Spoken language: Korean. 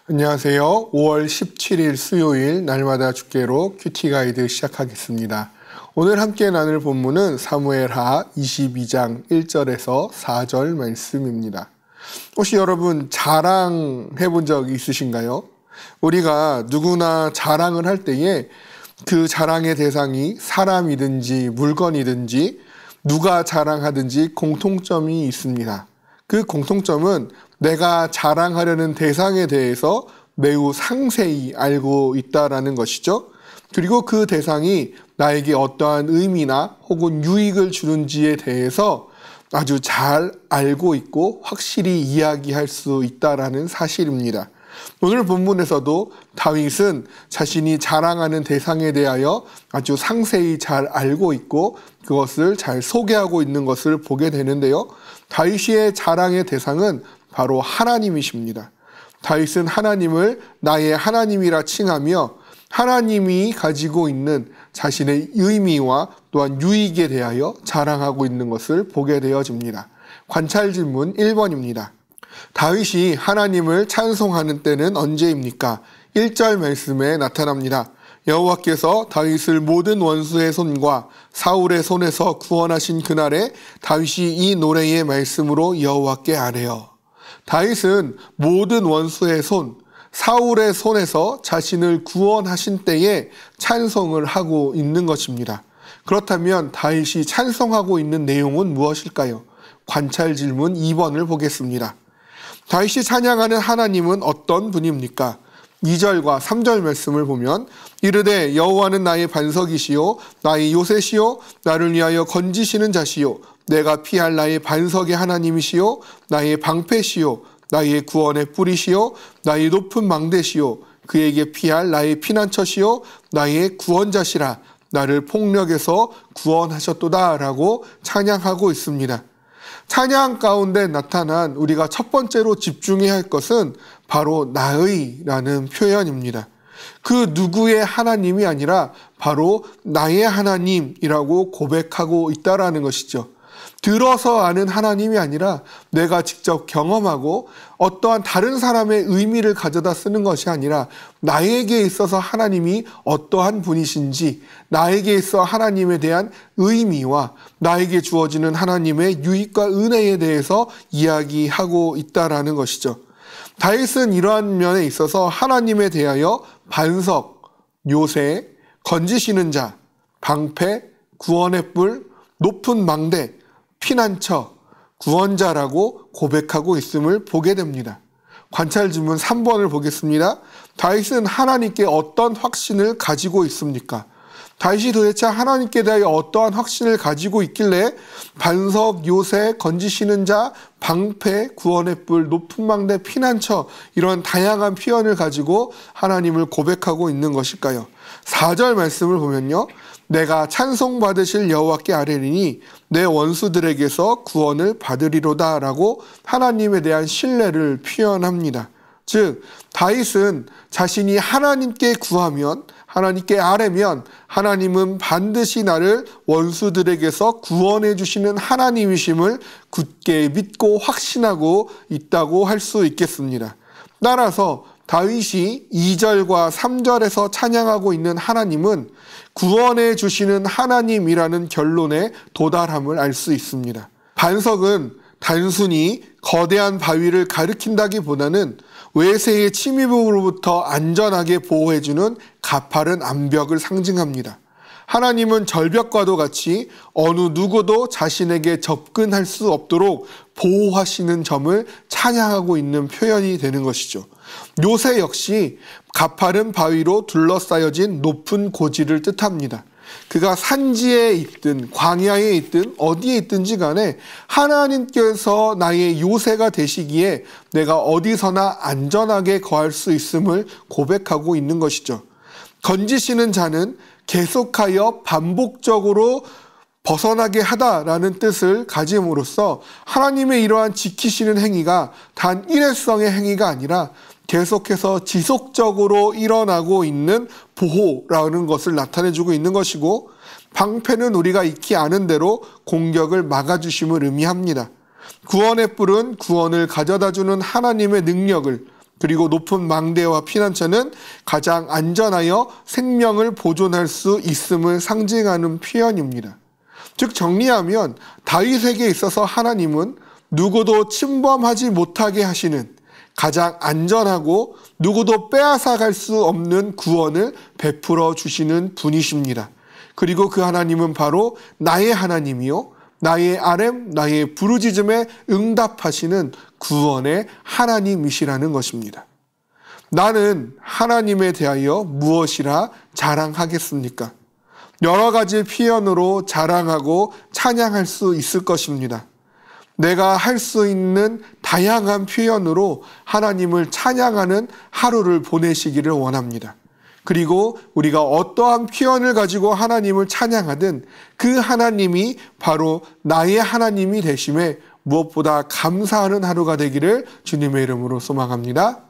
안녕하세요. 5월 17일 수요일 날마다 주께로 큐티 가이드 시작하겠습니다. 오늘 함께 나눌 본문은 사무엘하 22장 1절에서 4절 말씀입니다. 혹시 여러분 자랑해 본 적 있으신가요? 우리가 누구나 자랑을 할 때에 그 자랑의 대상이 사람이든지 물건이든지 누가 자랑하든지 공통점이 있습니다. 그 공통점은 내가 자랑하려는 대상에 대해서 매우 상세히 알고 있다라는 것이죠. 그리고 그 대상이 나에게 어떠한 의미나 혹은 유익을 주는지에 대해서 아주 잘 알고 있고 확실히 이야기할 수 있다라는 사실입니다. 오늘 본문에서도 다윗은 자신이 자랑하는 대상에 대하여 아주 상세히 잘 알고 있고 그것을 잘 소개하고 있는 것을 보게 되는데요. 다윗의 자랑의 대상은 바로 하나님이십니다. 다윗은 하나님을 나의 하나님이라 칭하며 하나님이 가지고 있는 자신의 의미와 또한 유익에 대하여 자랑하고 있는 것을 보게 되어집니다. 관찰 질문 1번입니다. 다윗이 하나님을 찬송하는 때는 언제입니까? 1절 말씀에 나타납니다. 여호와께서 다윗을 모든 원수의 손과 사울의 손에서 구원하신 그날에 다윗이 이 노래의 말씀으로 여호와께 아뢰어. 다윗은 모든 원수의 손, 사울의 손에서 자신을 구원하신 때에 찬송을 하고 있는 것입니다. 그렇다면 다윗이 찬송하고 있는 내용은 무엇일까요? 관찰 질문 2번을 보겠습니다. 다윗이 찬양하는 하나님은 어떤 분입니까? 2절과 3절 말씀을 보면 이르되 여호와는 나의 반석이시요 나의 요새시요 나를 위하여 건지시는 자시요 내가 피할 나의 반석의 하나님이시요 나의 방패시요 나의 구원의 뿌리시요 나의 높은 망대시요 그에게 피할 나의 피난처시요 나의 구원자시라 나를 폭력에서 구원하셨도다 라고 찬양하고 있습니다. 찬양 가운데 나타난 우리가 첫 번째로 집중해야 할 것은 바로 나의라는 표현입니다. 그 누구의 하나님이 아니라 바로 나의 하나님이라고 고백하고 있다라는 것이죠. 들어서 아는 하나님이 아니라 내가 직접 경험하고 어떠한 다른 사람의 의미를 가져다 쓰는 것이 아니라 나에게 있어서 하나님이 어떠한 분이신지 나에게 있어 하나님에 대한 의미와 나에게 주어지는 하나님의 유익과 은혜에 대해서 이야기하고 있다라는 것이죠. 다윗은 이러한 면에 있어서 하나님에 대하여 반석, 요새, 건지시는 자, 방패, 구원의 뿔, 높은 망대, 피난처, 구원자라고 고백하고 있음을 보게 됩니다. 관찰 질문 3번을 보겠습니다. 다윗은 하나님께 어떤 확신을 가지고 있습니까? 다윗이 도대체 하나님께 대하여 어떠한 확신을 가지고 있길래 반석, 요새, 건지시는 자, 방패, 구원의 뿔, 높은 망대, 피난처 이런 다양한 표현을 가지고 하나님을 고백하고 있는 것일까요? 4절 말씀을 보면요. 내가 찬송받으실 여호와께 아뢰리니 내 원수들에게서 구원을 받으리로다 라고 하나님에 대한 신뢰를 표현합니다. 즉 다윗은 자신이 하나님께 구하면 하나님께 아뢰면 하나님은 반드시 나를 원수들에게서 구원해 주시는 하나님이심을 굳게 믿고 확신하고 있다고 할 수 있겠습니다. 따라서 다윗이 2절과 3절에서 찬양하고 있는 하나님은 구원해 주시는 하나님이라는 결론에 도달함을 알 수 있습니다. 반석은 단순히 거대한 바위를 가리킨다기보다는 외세의 침입으로부터 안전하게 보호해주는 가파른 암벽을 상징합니다. 하나님은 절벽과도 같이 어느 누구도 자신에게 접근할 수 없도록 보호하시는 점을 찬양하고 있는 표현이 되는 것이죠. 요새 역시 가파른 바위로 둘러싸여진 높은 고지를 뜻합니다. 그가 산지에 있든 광야에 있든 어디에 있든지 간에 하나님께서 나의 요새가 되시기에 내가 어디서나 안전하게 거할 수 있음을 고백하고 있는 것이죠. 건지시는 자는 계속하여 반복적으로 벗어나게 하다라는 뜻을 가짐으로써 하나님의 이러한 지키시는 행위가 단 일회성의 행위가 아니라 계속해서 지속적으로 일어나고 있는 보호라는 것을 나타내주고 있는 것이고, 방패는 우리가 익히 아는 대로 공격을 막아주심을 의미합니다. 구원의 뿔은 구원을 가져다주는 하나님의 능력을, 그리고 높은 망대와 피난처는 가장 안전하여 생명을 보존할 수 있음을 상징하는 표현입니다. 즉 정리하면 다윗에게 있어서 하나님은 누구도 침범하지 못하게 하시는 가장 안전하고 누구도 빼앗아갈 수 없는 구원을 베풀어 주시는 분이십니다. 그리고 그 하나님은 바로 나의 하나님이요 나의 아렘, 나의 부르짖음에 응답하시는 구원의 하나님이시라는 것입니다. 나는 하나님에 대하여 무엇이라 자랑하겠습니까? 여러 가지 표현으로 자랑하고 찬양할 수 있을 것입니다. 내가 할 수 있는 다양한 표현으로 하나님을 찬양하는 하루를 보내시기를 원합니다. 그리고 우리가 어떠한 표현을 가지고 하나님을 찬양하든 그 하나님이 바로 나의 하나님이 되심에 무엇보다 감사하는 하루가 되기를 주님의 이름으로 소망합니다.